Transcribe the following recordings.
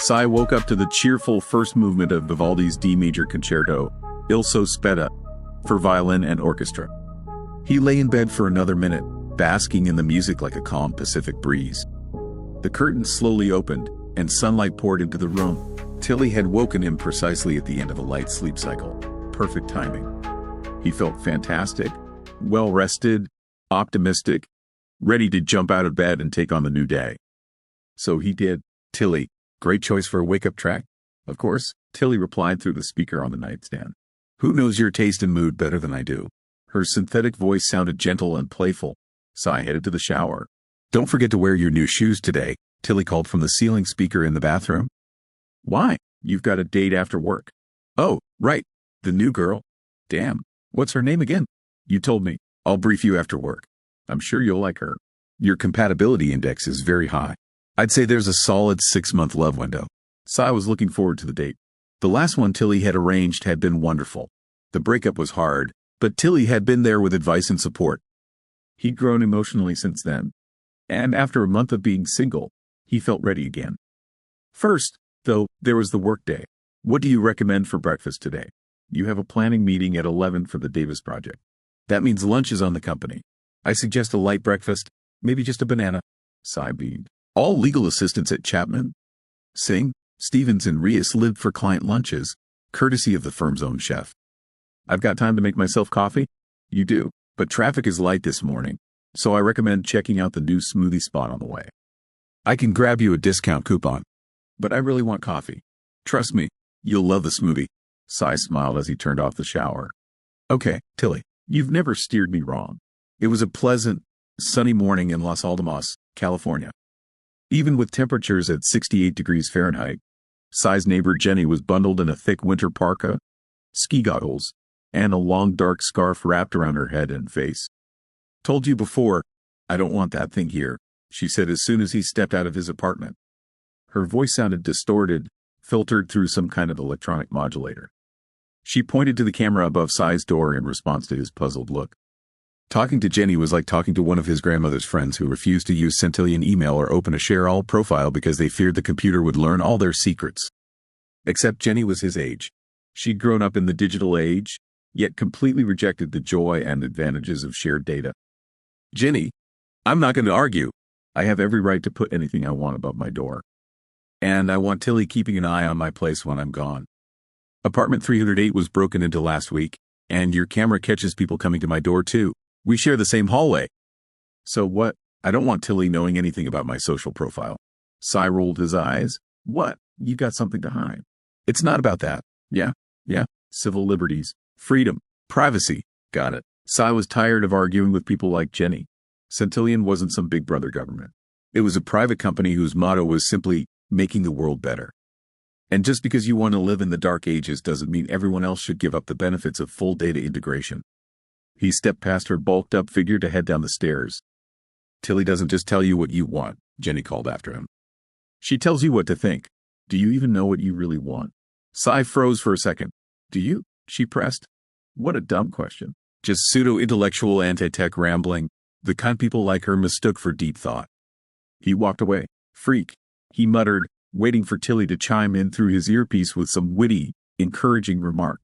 Sai woke up to the cheerful first movement of Vivaldi's D major concerto, Il Sospetta, for violin and orchestra. He lay in bed for another minute, basking in the music like a calm Pacific breeze. The curtains slowly opened, and sunlight poured into the room. Tilly had woken him precisely at the end of a light sleep cycle. Perfect timing. He felt fantastic, well-rested, optimistic, ready to jump out of bed and take on the new day. So he did. Tilly, great choice for a wake-up track. Of course, Tilly replied through the speaker on the nightstand. Who knows your taste and mood better than I do? Her synthetic voice sounded gentle and playful. Sai headed to the shower. Don't forget to wear your new shoes today, Tilly called from the ceiling speaker in the bathroom. Why? You've got a date after work. Oh, right. The new girl. Damn. What's her name again? You told me. I'll brief you after work. I'm sure you'll like her. Your compatibility index is very high. I'd say there's a solid 6-month love window. Sai was looking forward to the date. The last one Tilly had arranged had been wonderful. The breakup was hard, but Tilly had been there with advice and support. He'd grown emotionally since then. And after a month of being single, he felt ready again. First, though, there was the workday. What do you recommend for breakfast today? You have a planning meeting at 11 for the Davis project. That means lunch is on the company. I suggest a light breakfast, maybe just a banana. Sai beamed. All legal assistants at Chapman, Singh, Stevens, and Rios lived for client lunches, courtesy of the firm's own chef. I've got time to make myself coffee? You do, but traffic is light this morning, so I recommend checking out the new smoothie spot on the way. I can grab you a discount coupon, but I really want coffee. Trust me, you'll love the smoothie. Sai smiled as he turned off the shower. Okay, Tilly, you've never steered me wrong. It was a pleasant, sunny morning in Los Alamos, California. Even with temperatures at 68 degrees Fahrenheit, Sai's neighbor Jenny was bundled in a thick winter parka, ski goggles, and a long dark scarf wrapped around her head and face. Told you before, I don't want that thing here, she said as soon as he stepped out of his apartment. Her voice sounded distorted, filtered through some kind of electronic modulator. She pointed to the camera above Sai's door in response to his puzzled look. Talking to Jenny was like talking to one of his grandmother's friends who refused to use Centillion email or open a share-all profile because they feared the computer would learn all their secrets. Except Jenny was his age. She'd grown up in the digital age, yet completely rejected the joy and advantages of shared data. Jenny, I'm not going to argue. I have every right to put anything I want above my door. And I want Tilly keeping an eye on my place when I'm gone. Apartment 308 was broken into last week, and your camera catches people coming to my door too. We share the same hallway. So what? I don't want Tilly knowing anything about my social profile. Sai rolled his eyes. What? You got something to hide. It's not about that. Yeah. Civil liberties, freedom, privacy. Got it. Sai was tired of arguing with people like Jenny. Centillion wasn't some big brother government. It was a private company whose motto was simply making the world better. And just because you want to live in the dark ages doesn't mean everyone else should give up the benefits of full data integration. He stepped past her bulked-up figure to head down the stairs. Tilly doesn't just tell you what you want, Jenny called after him. She tells you what to think. Do you even know what you really want? Sai froze for a second. Do you? She pressed. What a dumb question. Just pseudo-intellectual anti-tech rambling, the kind people like her mistook for deep thought. He walked away. Freak, he muttered, waiting for Tilly to chime in through his earpiece with some witty, encouraging remark.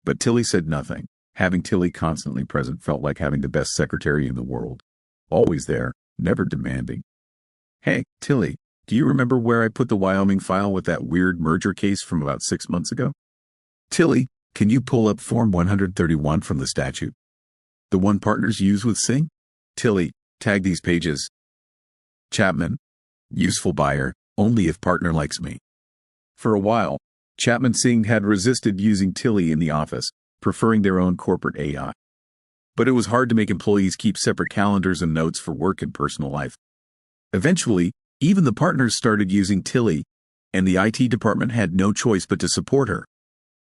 But Tilly said nothing. Having Tilly constantly present felt like having the best secretary in the world. Always there, never demanding. Hey, Tilly, do you remember where I put the Wyoming file with that weird merger case from about 6 months ago? Tilly, can you pull up Form 131 from the statute? The one partners use with Singh? Tilly, tag these pages. Chapman, useful buyer, only if partner likes me. For a while, Chapman Singh had resisted using Tilly in the office, preferring their own corporate AI. But it was hard to make employees keep separate calendars and notes for work and personal life. Eventually, even the partners started using Tilly, and the IT department had no choice but to support her.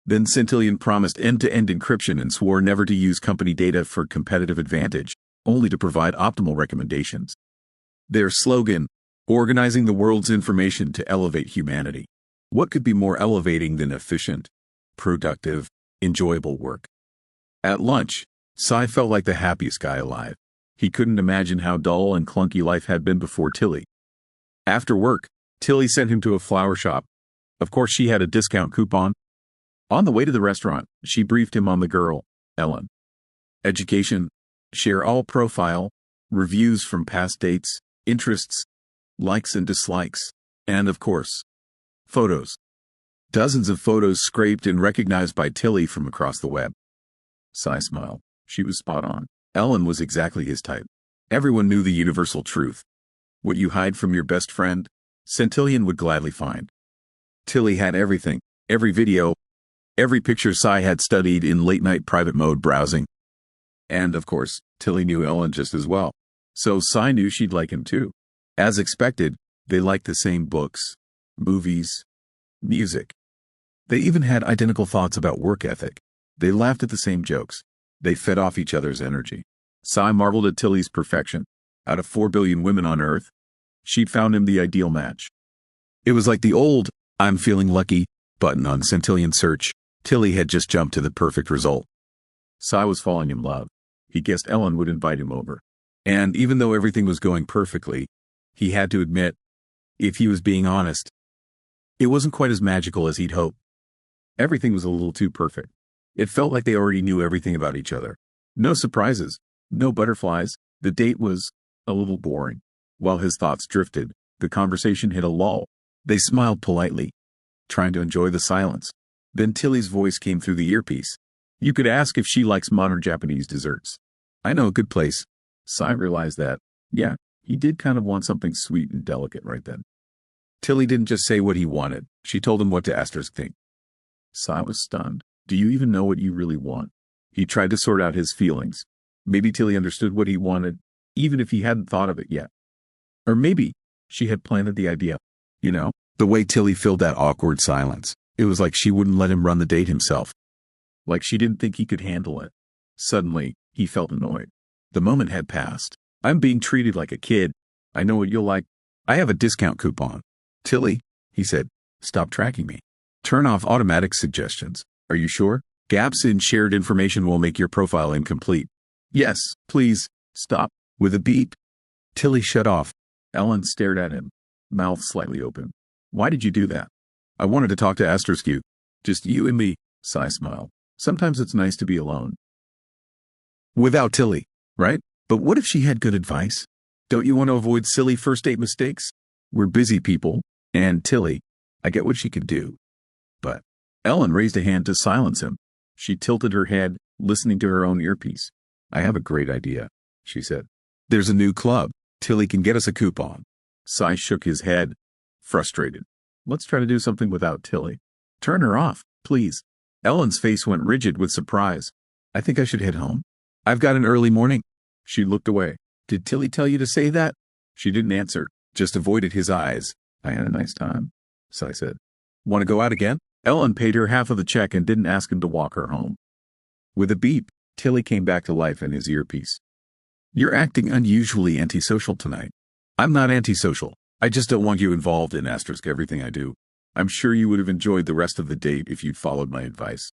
Then Centillion promised end-to-end encryption and swore never to use company data for competitive advantage, only to provide optimal recommendations. Their slogan, organizing the world's information to elevate humanity. What could be more elevating than efficient, productive, enjoyable work? At lunch, Sai felt like the happiest guy alive. He couldn't imagine how dull and clunky life had been before Tilly. After work, Tilly sent him to a flower shop. Of course, she had a discount coupon. On the way to the restaurant, she briefed him on the girl, Ellen. Education, share all profile, reviews from past dates, interests, likes and dislikes, and of course, photos. Dozens of photos scraped and recognized by Tilly from across the web. Sai smiled. She was spot on. Ellen was exactly his type. Everyone knew the universal truth. What you hide from your best friend, Centillion would gladly find. Tilly had everything, every video, every picture Sai had studied in late-night private mode browsing. And, of course, Tilly knew Ellen just as well. So Sai knew she'd like him too. As expected, they liked the same books, movies, music. They even had identical thoughts about work ethic. They laughed at the same jokes. They fed off each other's energy. Sai marveled at Tilly's perfection. Out of 4 billion women on Earth, she'd found him the ideal match. It was like the old, "I'm feeling lucky" button on Centillion search. Tilly had just jumped to the perfect result. Sai was falling in love. He guessed Ellen would invite him over. And even though everything was going perfectly, he had to admit, if he was being honest, it wasn't quite as magical as he'd hoped. Everything was a little too perfect. It felt like they already knew everything about each other. No surprises, no butterflies. The date was a little boring. While his thoughts drifted, the conversation hit a lull. They smiled politely, trying to enjoy the silence. Then Tilly's voice came through the earpiece. "You could ask if she likes modern Japanese desserts. I know a good place." Sai realized that, yeah, he did kind of want something sweet and delicate right then. Tilly didn't just say what he wanted. She told him what to asterisk think. Sai was stunned. "Do you even know what you really want?" He tried to sort out his feelings. Maybe Tilly understood what he wanted, even if he hadn't thought of it yet. Or maybe she had planted the idea. You know, the way Tilly filled that awkward silence. It was like she wouldn't let him run the date himself. Like she didn't think he could handle it. Suddenly, he felt annoyed. The moment had passed. "I'm being treated like a kid. I know what you'll like. I have a discount coupon." "Tilly," he said, "stop tracking me. Turn off automatic suggestions. Are you sure? Gaps in shared information will make your profile incomplete." "Yes, please, stop." With a beep, Tilly shut off. Ellen stared at him, mouth slightly open. "Why did you do that?" "I wanted to talk to Asterisk you. Just you and me." Sai smiled. "Sometimes it's nice to be alone. Without Tilly, right? But what if she had good advice? Don't you want to avoid silly first date mistakes? We're busy people, and Tilly, I get what she could do. But..." Ellen raised a hand to silence him. She tilted her head, listening to her own earpiece. "I have a great idea," she said. "There's a new club. Tilly can get us a coupon." Sai shook his head, frustrated. "Let's try to do something without Tilly. Turn her off, please." Ellen's face went rigid with surprise. "I think I should head home. I've got an early morning." She looked away. "Did Tilly tell you to say that?" She didn't answer, just avoided his eyes. "I had a nice time," Sai said. "Want to go out again?" Ellen paid her half of the check and didn't ask him to walk her home. With a beep, Tilly came back to life in his earpiece. "You're acting unusually antisocial tonight." "I'm not antisocial. I just don't want you involved in asterisk everything I do. I'm sure you would have enjoyed the rest of the date if you'd followed my advice."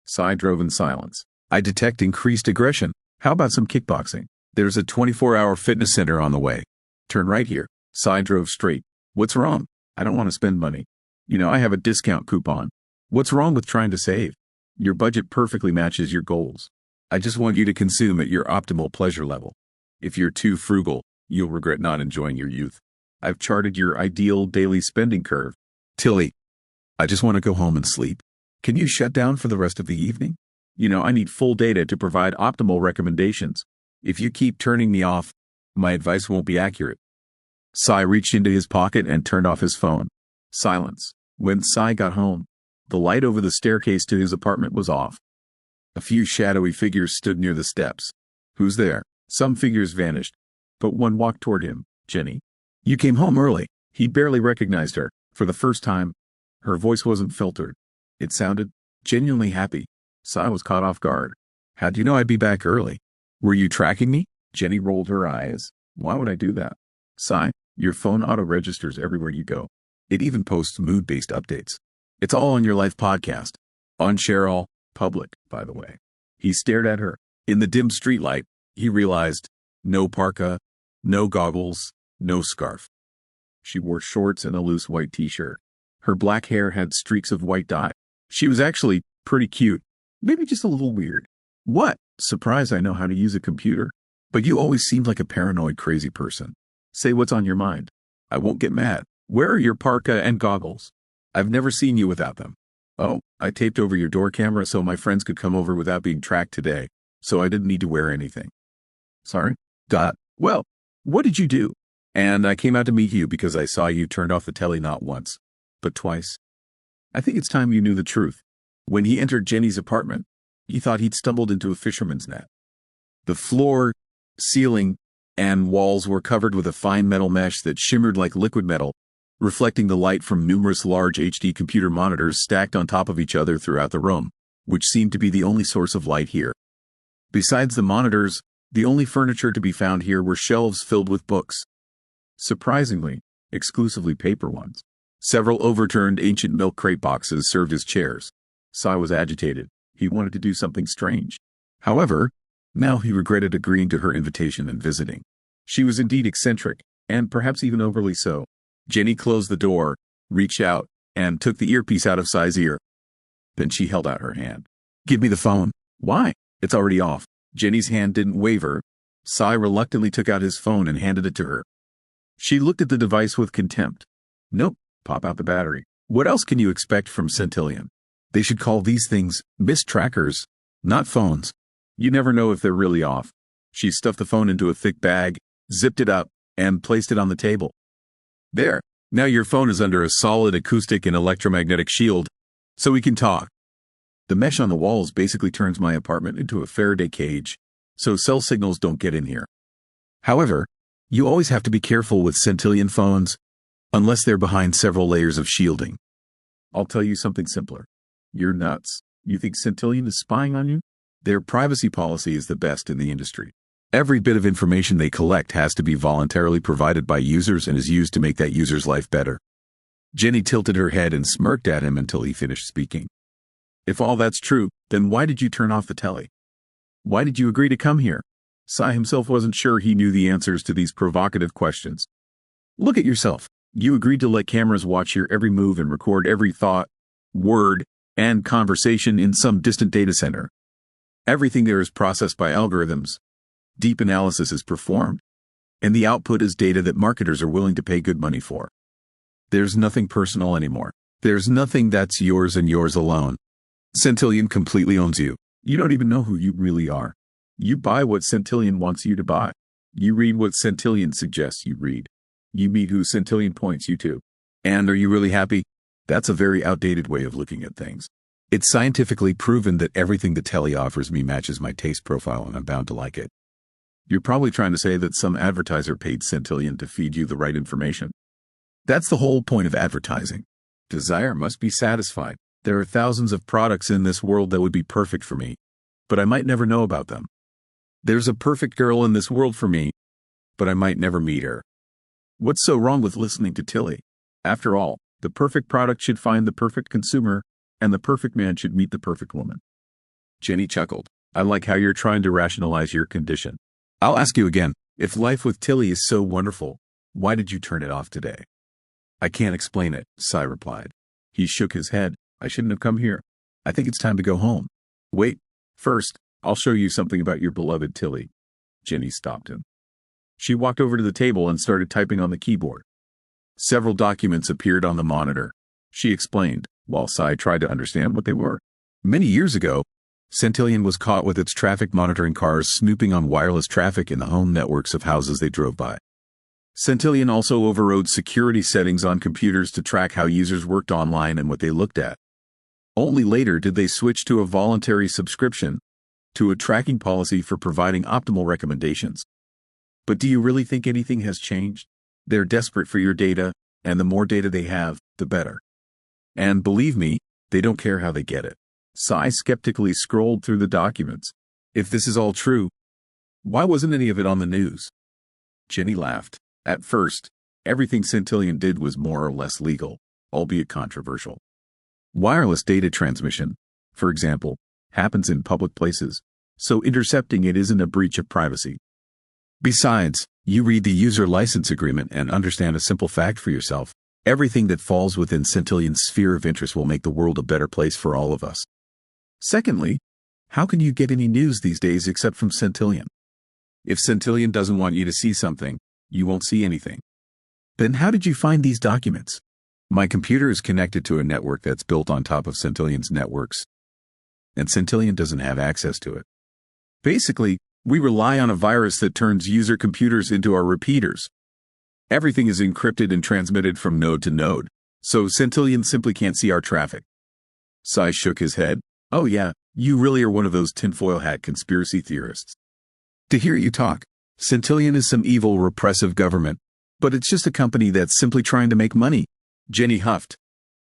Sai drove in silence. "I detect increased aggression. How about some kickboxing? There's a 24-hour fitness center on the way. Turn right here." Sai drove straight. "What's wrong?" "I don't want to spend money. You know, I have a discount coupon." "What's wrong with trying to save? Your budget perfectly matches your goals. I just want you to consume at your optimal pleasure level. If you're too frugal, you'll regret not enjoying your youth. I've charted your ideal daily spending curve." "Tilly, I just want to go home and sleep. Can you shut down for the rest of the evening? You know, I need full data to provide optimal recommendations. If you keep turning me off, my advice won't be accurate." Sai reached into his pocket and turned off his phone. Silence. When Sai got home, the light over the staircase to his apartment was off. A few shadowy figures stood near the steps. "Who's there?" Some figures vanished, but one walked toward him. "Jenny. You came home early." He barely recognized her. For the first time, her voice wasn't filtered. It sounded genuinely happy. Sai was caught off guard. "How'd you know I'd be back early? Were you tracking me?" Jenny rolled her eyes. "Why would I do that?" "Sai, your phone auto-registers everywhere you go. It even posts mood-based updates. It's all on your life podcast. On Share All, public, by the way." He stared at her. In the dim streetlight, he realized, no parka, no goggles, no scarf. She wore shorts and a loose white t-shirt. Her black hair had streaks of white dye. She was actually pretty cute, maybe just a little weird. What? Surprise, I know how to use a computer. But you always seemed like a paranoid crazy person. Say what's on your mind. I won't get mad. Where are your parka and goggles? I've never seen you without them. Oh, I taped over your door camera so my friends could come over without being tracked today, so I didn't need to wear anything. Sorry? Well, what did you do? And I came out to meet you because I saw you turned off the telly not once, but twice. I think it's time you knew the truth. When he entered Jenny's apartment, he thought he'd stumbled into a fisherman's net. The floor, ceiling, and walls were covered with a fine metal mesh that shimmered like liquid metal, reflecting the light from numerous large HD computer monitors stacked on top of each other throughout the room, which seemed to be the only source of light here. Besides the monitors, the only furniture to be found here were shelves filled with books. Surprisingly, exclusively paper ones. Several overturned ancient milk crate boxes served as chairs. Sai was agitated. He wanted to do something strange. However, now he regretted agreeing to her invitation and visiting. She was indeed eccentric, and perhaps even overly so. Jenny closed the door, reached out, and took the earpiece out of Sai's ear. Then she held out her hand. Give me the phone. Why? It's already off. Jenny's hand didn't waver. Sai reluctantly took out his phone and handed it to her. She looked at the device with contempt. Nope, pop out the battery. What else can you expect from Centillion? They should call these things mist trackers, not phones. You never know if they're really off. She stuffed the phone into a thick bag, zipped it up, and placed it on the table. There, now your phone is under a solid acoustic and electromagnetic shield, so we can talk. The mesh on the walls basically turns my apartment into a Faraday cage, so cell signals don't get in here. However, you always have to be careful with Centillion phones, unless they're behind several layers of shielding. I'll tell you something simpler. You're nuts. You think Centillion is spying on you? Their privacy policy is the best in the industry. Every bit of information they collect has to be voluntarily provided by users and is used to make that user's life better. Jenny tilted her head and smirked at him until he finished speaking. If all that's true, then why did you turn off the telly? Why did you agree to come here? Sai himself wasn't sure he knew the answers to these provocative questions. Look at yourself. You agreed to let cameras watch your every move and record every thought, word, and conversation in some distant data center. Everything there is processed by algorithms. Deep analysis is performed, and the output is data that marketers are willing to pay good money for. There's nothing personal anymore. There's nothing that's yours and yours alone. Centillion completely owns you. You don't even know who you really are. You buy what Centillion wants you to buy. You read what Centillion suggests you read. You meet who Centillion points you to. And are you really happy? That's a very outdated way of looking at things. It's scientifically proven that everything the telly offers me matches my taste profile and I'm bound to like it. You're probably trying to say that some advertiser paid Centillion to feed you the right information. That's the whole point of advertising. Desire must be satisfied. There are thousands of products in this world that would be perfect for me, but I might never know about them. There's a perfect girl in this world for me, but I might never meet her. What's so wrong with listening to Tilly? After all, the perfect product should find the perfect consumer, and the perfect man should meet the perfect woman. Jenny chuckled. I like how you're trying to rationalize your condition. I'll ask you again, if life with Tilly is so wonderful, why did you turn it off today? I can't explain it, Sai replied. He shook his head. I shouldn't have come here. I think it's time to go home. Wait, first, I'll show you something about your beloved Tilly. Jenny stopped him. She walked over to the table and started typing on the keyboard. Several documents appeared on the monitor. She explained, while Sai tried to understand what they were. Many years ago, Centillion was caught with its traffic monitoring cars snooping on wireless traffic in the home networks of houses they drove by. Centillion also overrode security settings on computers to track how users worked online and what they looked at. Only later did they switch to a voluntary subscription, to a tracking policy for providing optimal recommendations. But do you really think anything has changed? They're desperate for your data, and the more data they have, the better. And believe me, they don't care how they get it. Sai skeptically scrolled through the documents. If this is all true, why wasn't any of it on the news? Jenny laughed. At first, everything Centillion did was more or less legal, albeit controversial. Wireless data transmission, for example, happens in public places, so intercepting it isn't a breach of privacy. Besides, You read the user license agreement and understand a simple fact for yourself. Everything that falls within Centillion's sphere of interest will make the world a better place for all of us. Secondly, how can you get any news these days except from Centillion? If Centillion doesn't want you to see something, you won't see anything. Then how did you find these documents? My computer is connected to a network that's built on top of Centillion's networks, and Centillion doesn't have access to it. Basically, we rely on a virus that turns user computers into our repeaters. Everything is encrypted and transmitted from node to node, so Centillion simply can't see our traffic. Sai shook his head. Oh yeah, you really are one of those tinfoil hat conspiracy theorists. To hear you talk, Centillion is some evil repressive government, but it's just a company that's simply trying to make money. Jenny huffed,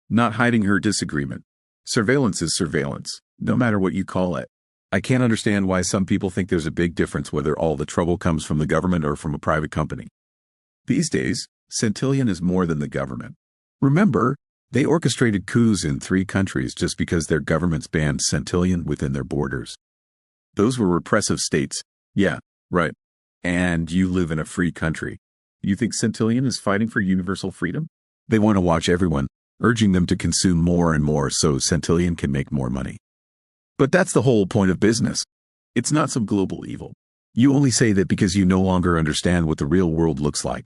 not hiding her disagreement. Surveillance is surveillance, no matter what you call it. I can't understand why some people think there's a big difference whether all the trouble comes from the government or from a private company. These days, Centillion is more than the government. Remember, they orchestrated coups in 3 countries just because their governments banned Centillion within their borders. Those were repressive states. Yeah, right. And you live in a free country. You think Centillion is fighting for universal freedom? They want to watch everyone, urging them to consume more and more so Centillion can make more money. But that's the whole point of business. It's not some global evil. You only say that because you no longer understand what the real world looks like.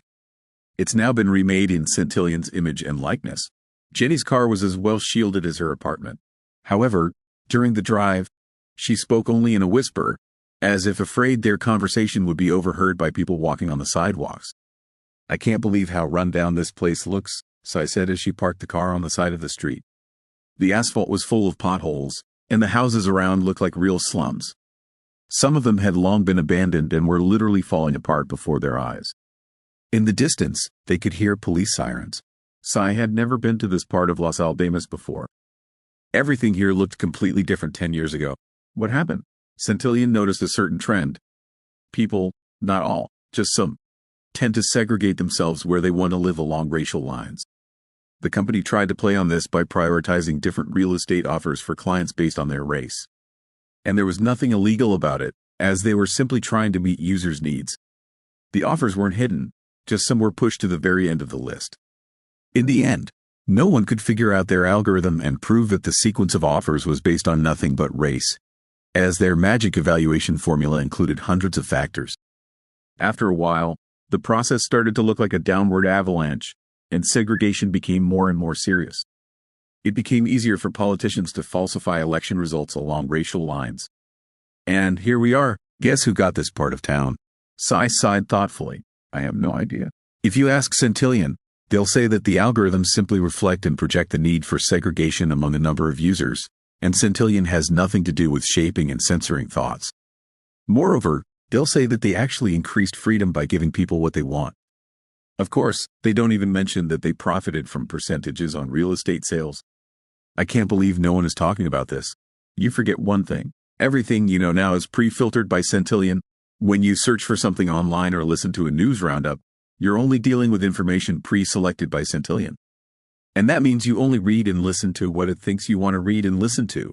It's now been remade in Centillion's image and likeness. Jenny's car was as well shielded as her apartment. However, during the drive, she spoke only in a whisper, as if afraid their conversation would be overheard by people walking on the sidewalks. I can't believe how run down this place looks, Sai said as she parked the car on the side of the street. The asphalt was full of potholes, and the houses around looked like real slums. Some of them had long been abandoned and were literally falling apart before their eyes. In the distance, they could hear police sirens. Sai had never been to this part of Los Albamas before. Everything here looked completely different 10 years ago. What happened? Centillion noticed a certain trend. People, not all, just some, tend to segregate themselves where they want to live along racial lines. The company tried to play on this by prioritizing different real estate offers for clients based on their race. And there was nothing illegal about it, as they were simply trying to meet users' needs. The offers weren't hidden, just some were pushed to the very end of the list. In the end, no one could figure out their algorithm and prove that the sequence of offers was based on nothing but race, as their magic evaluation formula included hundreds of factors. After a while, the process started to look like a downward avalanche, and segregation became more and more serious. It became easier for politicians to falsify election results along racial lines. And here we are. Guess who got this part of town? Sai sighed thoughtfully. I have no idea. If you ask Centillion, they'll say that the algorithms simply reflect and project the need for segregation among a number of users, and Centillion has nothing to do with shaping and censoring thoughts. Moreover, they'll say that they actually increased freedom by giving people what they want. Of course, they don't even mention that they profited from percentages on real estate sales. I can't believe no one is talking about this. You forget one thing. Everything you know now is pre-filtered by Centillion. When you search for something online or listen to a news roundup, you're only dealing with information pre-selected by Centillion. And that means you only read and listen to what it thinks you want to read and listen to.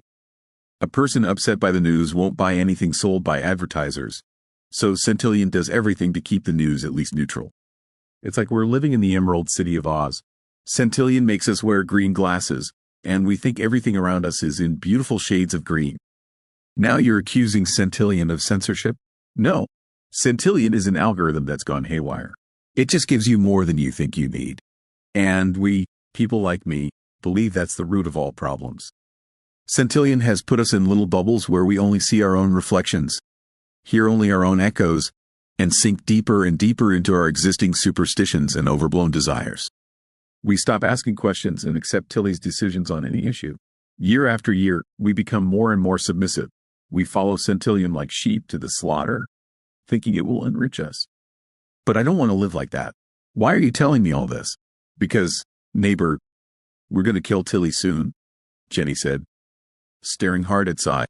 A person upset by the news won't buy anything sold by advertisers. So Centillion does everything to keep the news at least neutral. It's like we're living in the Emerald City of Oz. Centillion makes us wear green glasses, and we think everything around us is in beautiful shades of green. Now you're accusing Centillion of censorship? No. Centillion is an algorithm that's gone haywire. It just gives you more than you think you need. And we, people like me, believe that's the root of all problems. Centillion has put us in little bubbles where we only see our own reflections, hear only our own echoes, and sink deeper and deeper into our existing superstitions and overblown desires. We stop asking questions and accept Tilly's decisions on any issue. Year after year, we become more and more submissive. We follow Centillion like sheep to the slaughter, thinking it will enrich us. But I don't want to live like that. Why are you telling me all this? Because, neighbor, we're going to kill Tilly soon, Jenny said, staring hard at Sai.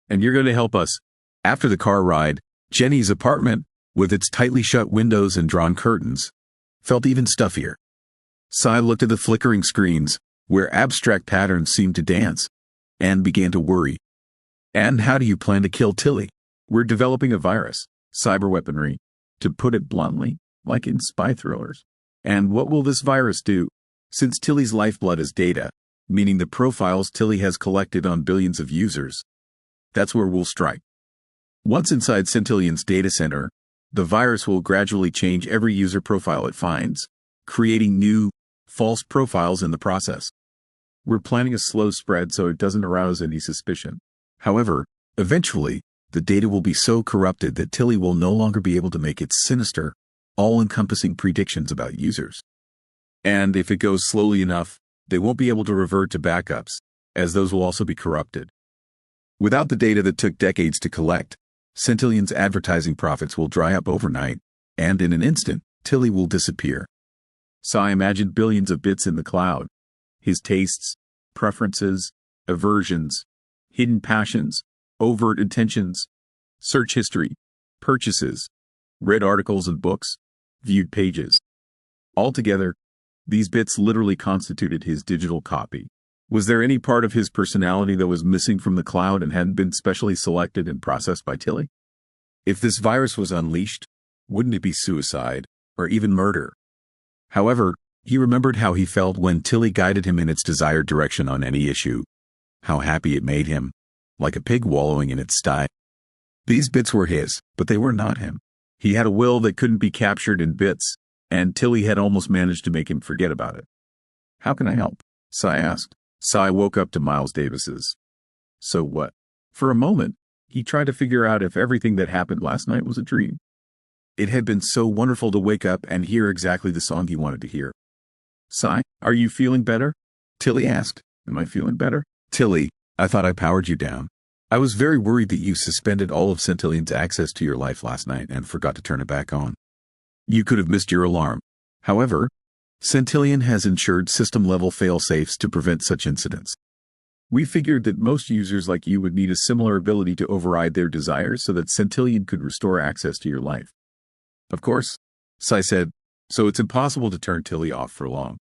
And you're going to help us. After the car ride, Jenny's apartment, with its tightly shut windows and drawn curtains, felt even stuffier. Sai looked at the flickering screens, where abstract patterns seemed to dance, and began to worry. And how do you plan to kill Tilly? We're developing a virus, cyberweaponry, to put it bluntly, like in spy thrillers. And what will this virus do? Since Tilly's lifeblood is data, meaning the profiles Tilly has collected on billions of users, that's where we'll strike. Once inside Centillion's data center, the virus will gradually change every user profile it finds, creating new, false profiles in the process. We're planning a slow spread so it doesn't arouse any suspicion. However, eventually, the data will be so corrupted that Tilly will no longer be able to make its sinister, all-encompassing predictions about users. And if it goes slowly enough, they won't be able to revert to backups, as those will also be corrupted. Without the data that took decades to collect, Centillion's advertising profits will dry up overnight, and in an instant, Tilly will disappear. Sai imagined billions of bits in the cloud. His tastes, preferences, aversions, hidden passions, overt intentions, search history, purchases, read articles and books, viewed pages. Altogether, these bits literally constituted his digital copy. Was there any part of his personality that was missing from the cloud and hadn't been specially selected and processed by Tilly? If this virus was unleashed, wouldn't it be suicide, or even murder? However, he remembered how he felt when Tilly guided him in its desired direction on any issue. How happy it made him, like a pig wallowing in its sty. These bits were his, but they were not him. He had a will that couldn't be captured in bits, and Tilly had almost managed to make him forget about it. "How can I help?" Sai asked. Sai woke up to Miles Davis's "So what?" For a moment, he tried to figure out if everything that happened last night was a dream. It had been so wonderful to wake up and hear exactly the song he wanted to hear. "Sai, are you feeling better?" Tilly asked. "Am I feeling better?" "Tilly, I thought I powered you down. I was very worried that you suspended all of Centillion's access to your life last night and forgot to turn it back on. You could have missed your alarm. However, Centillion has ensured system-level fail-safes to prevent such incidents. We figured that most users like you would need a similar ability to override their desires so that Centillion could restore access to your life." "Of course," Sai said, "so it's impossible to turn Tilly off for long."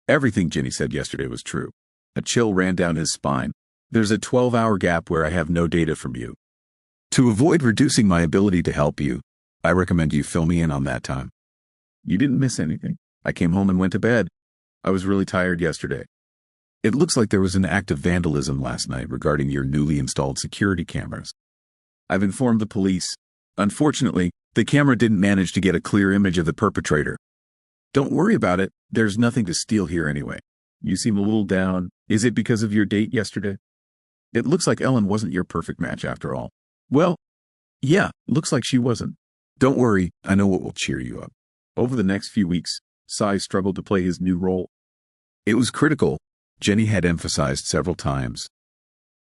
Everything Jenny said yesterday was true. A chill ran down his spine. "There's a 12-hour gap where I have no data from you. To avoid reducing my ability to help you, I recommend you fill me in on that time." "You didn't miss anything. I came home and went to bed. I was really tired yesterday." "It looks like there was an act of vandalism last night regarding your newly installed security cameras. I've informed the police. Unfortunately, the camera didn't manage to get a clear image of the perpetrator." "Don't worry about it. There's nothing to steal here anyway. You seem a little down. Is it because of your date yesterday? It looks like Ellen wasn't your perfect match after all." "Well, yeah, looks like she wasn't." "Don't worry, I know what will cheer you up." Over the next few weeks, Sai struggled to play his new role. It was critical. Jenny had emphasized several times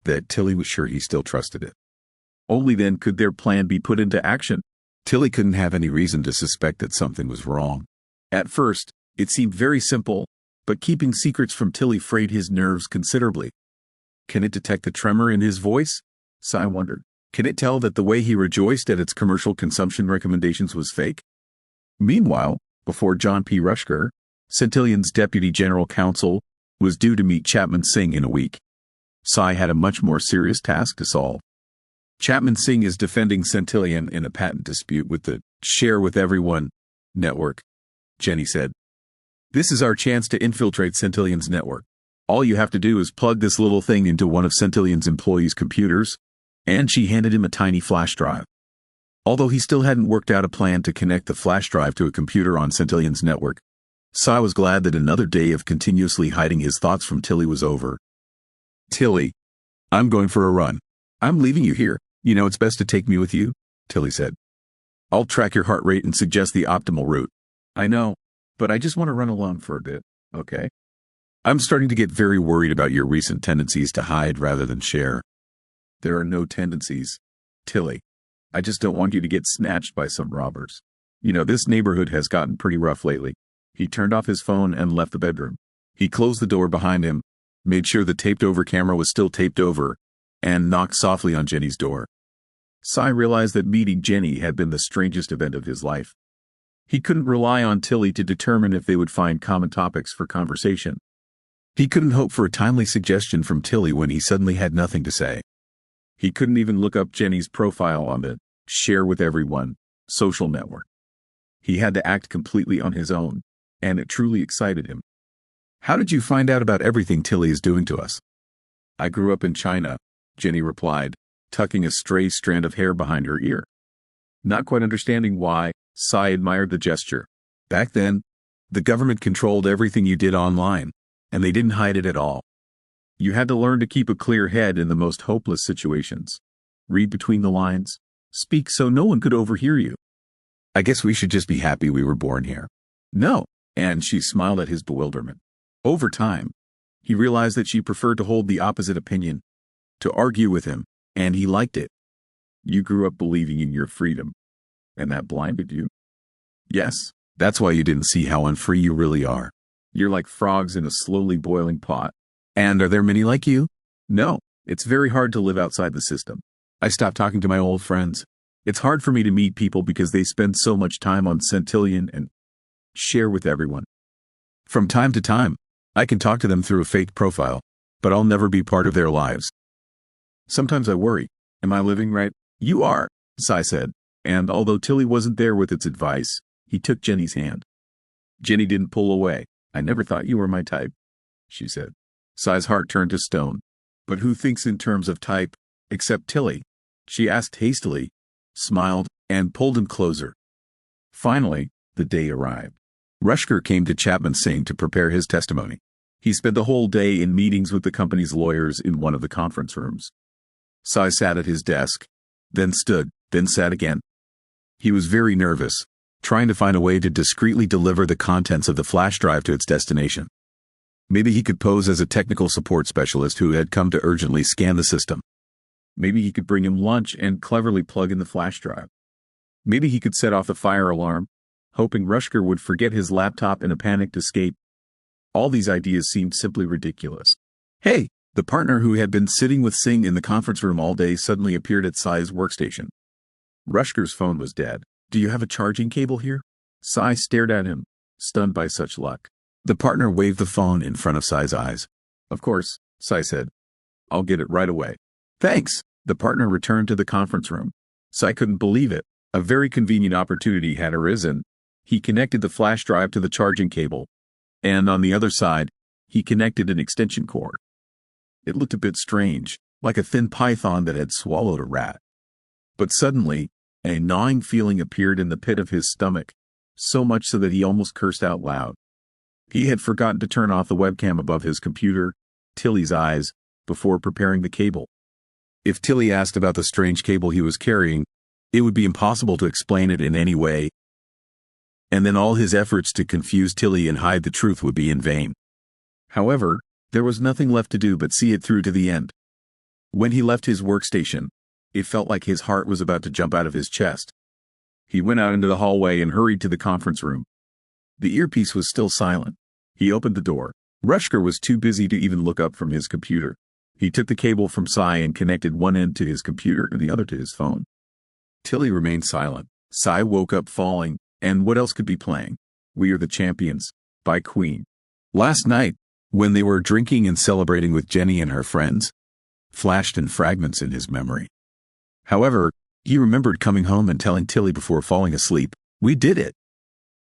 that Tilly was sure he still trusted it. Only then could their plan be put into action. Tilly couldn't have any reason to suspect that something was wrong. At first, it seemed very simple, but keeping secrets from Tilly frayed his nerves considerably. Can it detect the tremor in his voice? Sai wondered. Can it tell that the way he rejoiced at its commercial consumption recommendations was fake? Meanwhile, before John P. Rushker, Centillion's Deputy General Counsel, was due to meet Chapman Singh in a week, Sai had a much more serious task to solve. Chapman Singh is defending Centillion in a patent dispute with the Share with Everyone network, Jenny said. "This is our chance to infiltrate Centillion's network. All you have to do is plug this little thing into one of Centillion's employees' computers," and she handed him a tiny flash drive. Although he still hadn't worked out a plan to connect the flash drive to a computer on Centillion's network, Sai was glad that another day of continuously hiding his thoughts from Tilly was over. "Tilly, I'm going for a run. I'm leaving you here. You know it's best to take me with you," Tilly said. "I'll track your heart rate and suggest the optimal route." "I know, but I just want to run along for a bit, okay? I'm starting to get very worried about your recent tendencies to hide rather than share." "There are no tendencies, Tilly. I just don't want you to get snatched by some robbers. You know, this neighborhood has gotten pretty rough lately." He turned off his phone and left the bedroom. He closed the door behind him, made sure the taped-over camera was still taped over, and knocked softly on Jenny's door. Sai realized that meeting Jenny had been the strangest event of his life. He couldn't rely on Tilly to determine if they would find common topics for conversation. He couldn't hope for a timely suggestion from Tilly when he suddenly had nothing to say. He couldn't even look up Jenny's profile on the Share with Everyone social network. He had to act completely on his own, and it truly excited him. How did you find out about everything Tilly is doing to us? I grew up in China, Jenny replied, tucking a stray strand of hair behind her ear. Not quite understanding why, Sai admired the gesture. Back then, the government controlled everything you did online, and they didn't hide it at all. You had to learn to keep a clear head in the most hopeless situations. Read between the lines. Speak so no one could overhear you. I guess we should just be happy we were born here. No, and she smiled at his bewilderment. Over time, he realized that she preferred to hold the opposite opinion, to argue with him, and he liked it. You grew up believing in your freedom, and that blinded you. Yes, that's why you didn't see how unfree you really are. You're like frogs in a slowly boiling pot. And are there many like you? No, it's very hard to live outside the system. I stopped talking to my old friends. It's hard for me to meet people because they spend so much time on Centillion and share with everyone. From time to time, I can talk to them through a fake profile, but I'll never be part of their lives. Sometimes I worry, am I living right? You are, Sai said, and although Tilly wasn't there with its advice, he took Jenny's hand. Jenny didn't pull away. I never thought you were my type, she said. Sai's heart turned to stone. But who thinks in terms of type, except Tilly? She asked hastily, smiled, and pulled him closer. Finally, the day arrived. Rushker came to Chapman Singh to prepare his testimony. He spent the whole day in meetings with the company's lawyers in one of the conference rooms. Sai sat at his desk, then stood, then sat again. He was very nervous, trying to find a way to discreetly deliver the contents of the flash drive to its destination. Maybe he could pose as a technical support specialist who had come to urgently scan the system. Maybe he could bring him lunch and cleverly plug in the flash drive. Maybe he could set off the fire alarm, hoping Rushker would forget his laptop in a panicked escape. All these ideas seemed simply ridiculous. Hey, the partner who had been sitting with Singh in the conference room all day suddenly appeared at Sai's workstation. Rushker's phone was dead. Do you have a charging cable here? Sai stared at him, stunned by such luck. The partner waved the phone in front of Sai's eyes. Of course, Sai said. I'll get it right away. Thanks. The partner returned to the conference room. Sai couldn't believe it. A very convenient opportunity had arisen. He connected the flash drive to the charging cable, and on the other side, he connected an extension cord. It looked a bit strange, like a thin python that had swallowed a rat. But suddenly, a gnawing feeling appeared in the pit of his stomach, so much so that he almost cursed out loud. He had forgotten to turn off the webcam above his computer, Tilly's eyes, before preparing the cable. If Tilly asked about the strange cable he was carrying, it would be impossible to explain it in any way, and then all his efforts to confuse Tilly and hide the truth would be in vain. However, there was nothing left to do but see it through to the end. When he left his workstation, it felt like his heart was about to jump out of his chest. He went out into the hallway and hurried to the conference room. The earpiece was still silent. He opened the door. Rushker was too busy to even look up from his computer. He took the cable from Sai and connected one end to his computer and the other to his phone. Tilly remained silent. Sai woke up falling, and what else could be playing? We Are the Champions, by Queen. Last night, when they were drinking and celebrating with Jenny and her friends, flashed in fragments in his memory. However, he remembered coming home and telling Tilly before falling asleep, "We did it.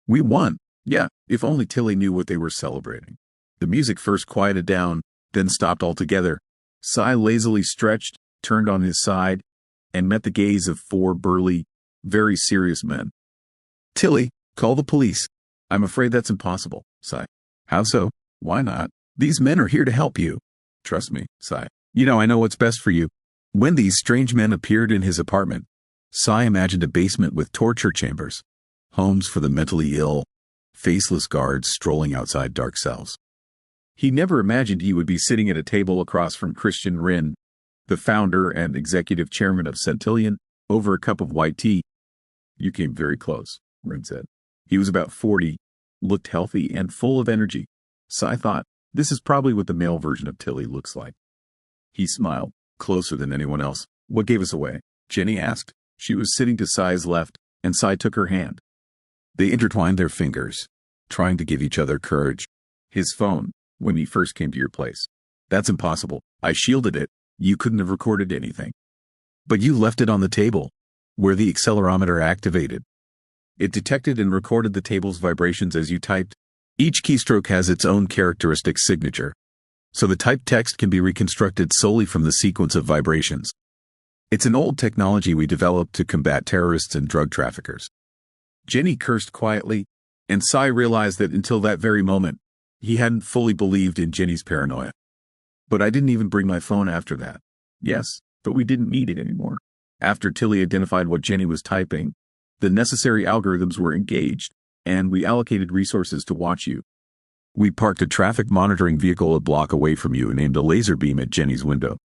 We won." Yeah, if only Tilly knew what they were celebrating. The music first quieted down, then stopped altogether. Sai lazily stretched, turned on his side, and met the gaze of four burly, very serious men. "Tilly, call the police." "I'm afraid that's impossible, Sai." "How so?" "Why not? These men are here to help you." "Trust me, Sai. You know I know what's best for you." When these strange men appeared in his apartment, Sai imagined a basement with torture chambers, homes for the mentally ill, faceless guards strolling outside dark cells. He never imagined he would be sitting at a table across from Christian Rin, the founder and executive chairman of Centillion, over a cup of white tea. "You came very close," Rin said. He was about 40, looked healthy and full of energy. Sai thought, this is probably what the male version of Tilly looks like. He smiled, closer than anyone else. "What gave us away?" Jenny asked. She was sitting to Sai's left, and Sai took her hand. They intertwined their fingers, trying to give each other courage. "His phone, when he first came to your place." "That's impossible. I shielded it. You couldn't have recorded anything." "But you left it on the table, where the accelerometer activated." It detected and recorded the table's vibrations as you typed. Each keystroke has its own characteristic signature, so the typed text can be reconstructed solely from the sequence of vibrations. It's an old technology we developed to combat terrorists and drug traffickers. Jenny cursed quietly, and Sai realized that until that very moment, he hadn't fully believed in Jenny's paranoia. But I didn't even bring my phone after that. Yes, but we didn't need it anymore. After Tilly identified what Jenny was typing, the necessary algorithms were engaged, and we allocated resources to watch you. We parked a traffic monitoring vehicle a block away from you and aimed a laser beam at Jenny's window.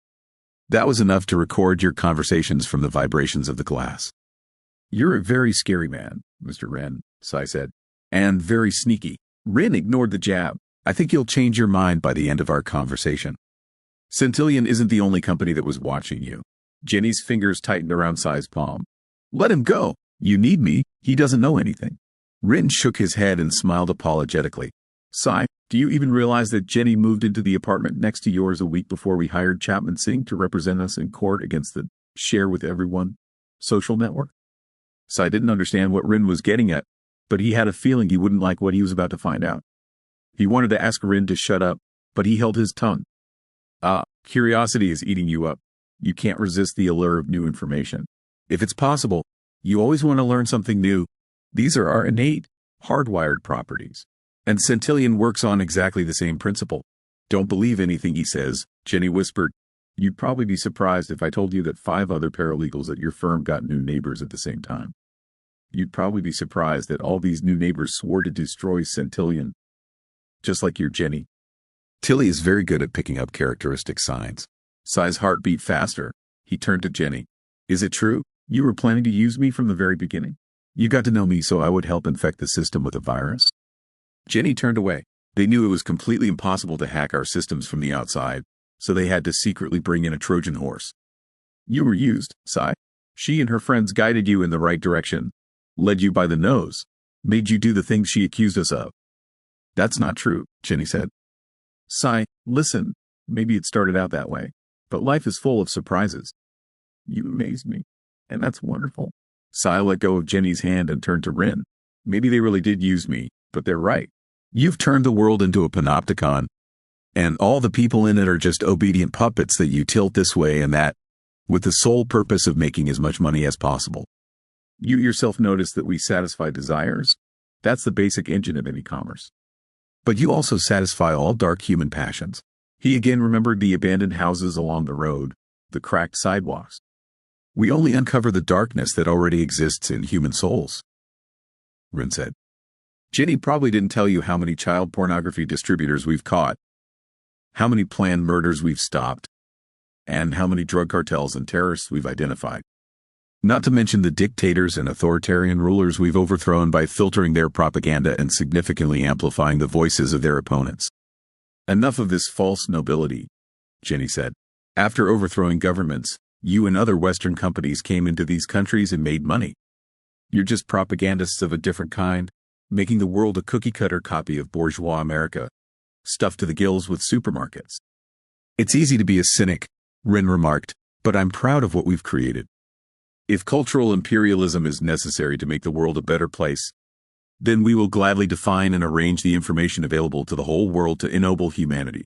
That was enough to record your conversations from the vibrations of the glass. You're a very scary man, Mr. Wren, Sai said. And very sneaky. Wren ignored the jab. I think you'll change your mind by the end of our conversation. Centillion isn't the only company that was watching you. Jenny's fingers tightened around Sai's palm. Let him go. You need me. He doesn't know anything. Wren shook his head and smiled apologetically. Sai, do you even realize that Jenny moved into the apartment next to yours a week before we hired Chapman Singh to represent us in court against the share with everyone social network? Sai didn't understand what Wren was getting at, but he had a feeling he wouldn't like what he was about to find out. He wanted to ask Wren to shut up, but he held his tongue. Curiosity is eating you up. You can't resist the allure of new information. If it's possible, you always want to learn something new. These are our innate, hardwired properties. And Centillion works on exactly the same principle. Don't believe anything he says, Jenny whispered. You'd probably be surprised if I told you that 5 other paralegals at your firm got new neighbors at the same time. You'd probably be surprised that all these new neighbors swore to destroy Centillion. Just like your Jenny. Tilly is very good at picking up characteristic signs. Sai's heart beat faster. He turned to Jenny. Is it true? You were planning to use me from the very beginning? You got to know me so I would help infect the system with a virus? Jenny turned away. They knew it was completely impossible to hack our systems from the outside, so they had to secretly bring in a Trojan horse. You were used, Sai. She and her friends guided you in the right direction, led you by the nose, made you do the things she accused us of. That's not true, Jenny said. Sai, listen, maybe it started out that way, but life is full of surprises. You amazed me, and that's wonderful. Sai let go of Jenny's hand and turned to Wren. Maybe they really did use me, but they're right. You've turned the world into a panopticon, and all the people in it are just obedient puppets that you tilt this way and that, with the sole purpose of making as much money as possible. You yourself notice that we satisfy desires. That's the basic engine of any commerce. But you also satisfy all dark human passions. He again remembered the abandoned houses along the road, the cracked sidewalks. We only uncover the darkness that already exists in human souls, Wren said. Jenny probably didn't tell you how many child pornography distributors we've caught, how many planned murders we've stopped, and how many drug cartels and terrorists we've identified. Not to mention the dictators and authoritarian rulers we've overthrown by filtering their propaganda and significantly amplifying the voices of their opponents. Enough of this false nobility, Jenny said. After overthrowing governments, you and other Western companies came into these countries and made money. You're just propagandists of a different kind, making the world a cookie-cutter copy of bourgeois America, stuffed to the gills with supermarkets. It's easy to be a cynic, Wren remarked, but I'm proud of what we've created. If cultural imperialism is necessary to make the world a better place, then we will gladly define and arrange the information available to the whole world to ennoble humanity.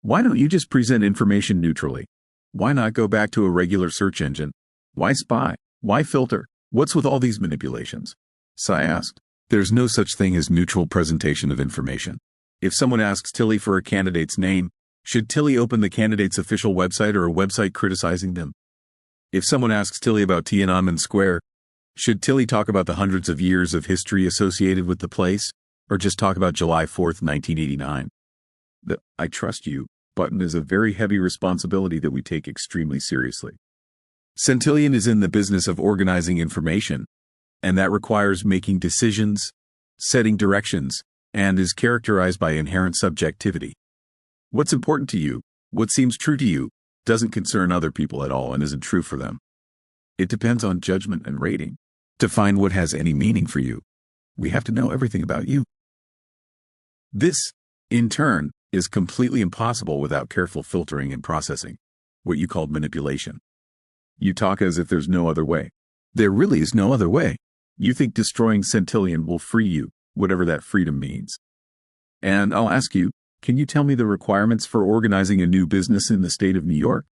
Why don't you just present information neutrally? Why not go back to a regular search engine? Why spy? Why filter? What's with all these manipulations? Sai asked. There's no such thing as neutral presentation of information. If someone asks Tilly for a candidate's name, should Tilly open the candidate's official website or a website criticizing them? If someone asks Tilly about Tiananmen Square, should Tilly talk about the hundreds of years of history associated with the place, or just talk about July 4th, 1989? The "I trust you" button is a very heavy responsibility that we take extremely seriously. Centillion is in the business of organizing information, and that requires making decisions, setting directions, and is characterized by inherent subjectivity. What's important to you, what seems true to you, doesn't concern other people at all and isn't true for them. It depends on judgment and rating. To find what has any meaning for you, we have to know everything about you. This, in turn, is completely impossible without careful filtering and processing, what you called manipulation. You talk as if there's no other way. There really is no other way. You think destroying Centillion will free you, whatever that freedom means. And I'll ask you, can you tell me the requirements for organizing a new business in the state of New York?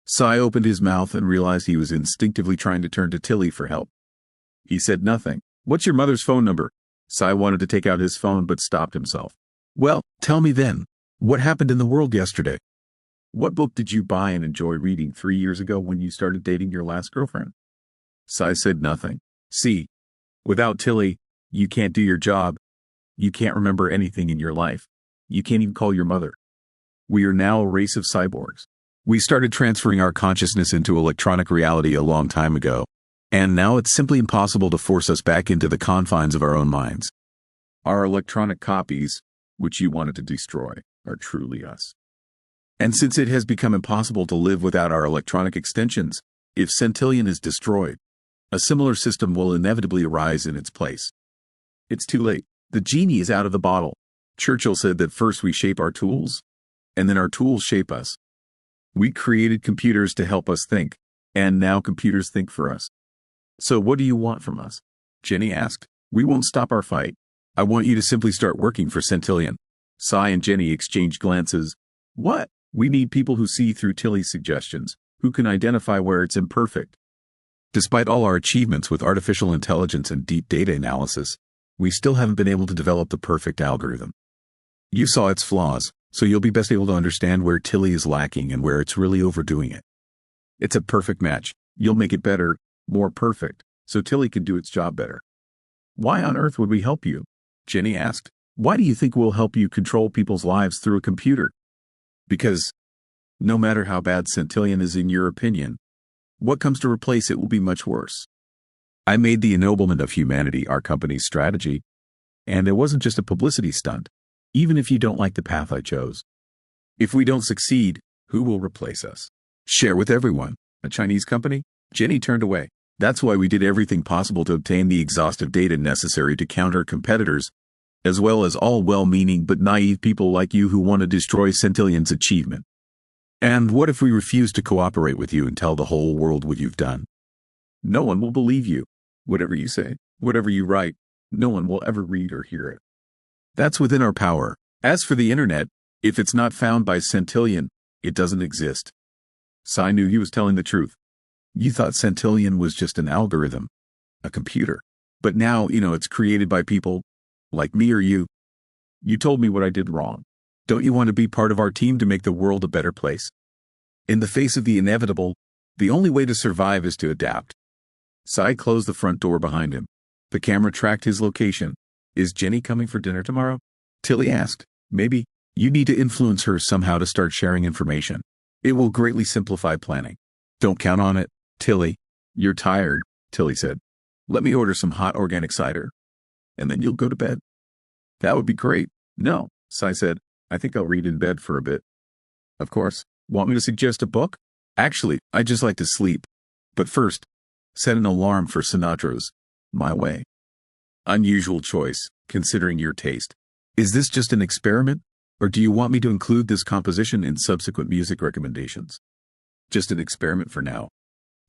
Sai opened his mouth and realized he was instinctively trying to turn to Tilly for help. He said nothing. What's your mother's phone number? Sai wanted to take out his phone but stopped himself. Well, tell me then, what happened in the world yesterday? What book did you buy and enjoy reading 3 years ago when you started dating your last girlfriend? Sai said nothing. See, without Tilly, you can't do your job. You can't remember anything in your life. You can't even call your mother. We are now a race of cyborgs. We started transferring our consciousness into electronic reality a long time ago, and now it's simply impossible to force us back into the confines of our own minds. Our electronic copies, which you wanted to destroy, are truly us. And since it has become impossible to live without our electronic extensions, if Centillion is destroyed, a similar system will inevitably arise in its place. It's too late. The genie is out of the bottle. Churchill said that first we shape our tools, and then our tools shape us. We created computers to help us think, and now computers think for us. So what do you want from us? Jenny asked. We won't stop our fight. I want you to simply start working for Centillion. Sai and Jenny exchanged glances. What? We need people who see through Tilly's suggestions, who can identify where it's imperfect. Despite all our achievements with artificial intelligence and deep data analysis, we still haven't been able to develop the perfect algorithm. You saw its flaws, so you'll be best able to understand where Tilly is lacking and where it's really overdoing it. It's a perfect match. You'll make it better, more perfect, so Tilly can do its job better. Why on earth would we help you? Jenny asked. Why do you think we'll help you control people's lives through a computer? Because, no matter how bad Centillion is in your opinion, what comes to replace it will be much worse. I made the ennoblement of humanity our company's strategy, and it wasn't just a publicity stunt, even if you don't like the path I chose. If we don't succeed, who will replace us? Share with everyone. A Chinese company? Jenny turned away. That's why we did everything possible to obtain the exhaustive data necessary to counter competitors, as well as all well-meaning but naive people like you who want to destroy Centillion's achievement. And what if we refuse to cooperate with you and tell the whole world what you've done? No one will believe you. Whatever you say, whatever you write, no one will ever read or hear it. That's within our power. As for the internet, if it's not found by Centillion, it doesn't exist. Sai knew he was telling the truth. You thought Centillion was just an algorithm, a computer. But now, it's created by people like me or you. You told me what I did wrong. Don't you want to be part of our team to make the world a better place? In the face of the inevitable, the only way to survive is to adapt. Sai closed the front door behind him. The camera tracked his location. Is Jenny coming for dinner tomorrow? Tilly asked. Maybe. You need to influence her somehow to start sharing information. It will greatly simplify planning. Don't count on it, Tilly. You're tired, Tilly said. Let me order some hot organic cider, and then you'll go to bed. That would be great. No, Sai said. I think I'll read in bed for a bit. Of course. Want me to suggest a book? Actually, I just like to sleep. But first, set an alarm for Sinatra's My Way. Unusual choice, considering your taste. Is this just an experiment, or do you want me to include this composition in subsequent music recommendations? Just an experiment for now.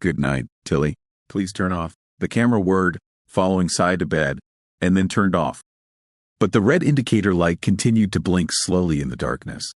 Good night, Tilly. Please turn off. The camera whirred, following Sai to bed, and then turned off. But the red indicator light continued to blink slowly in the darkness.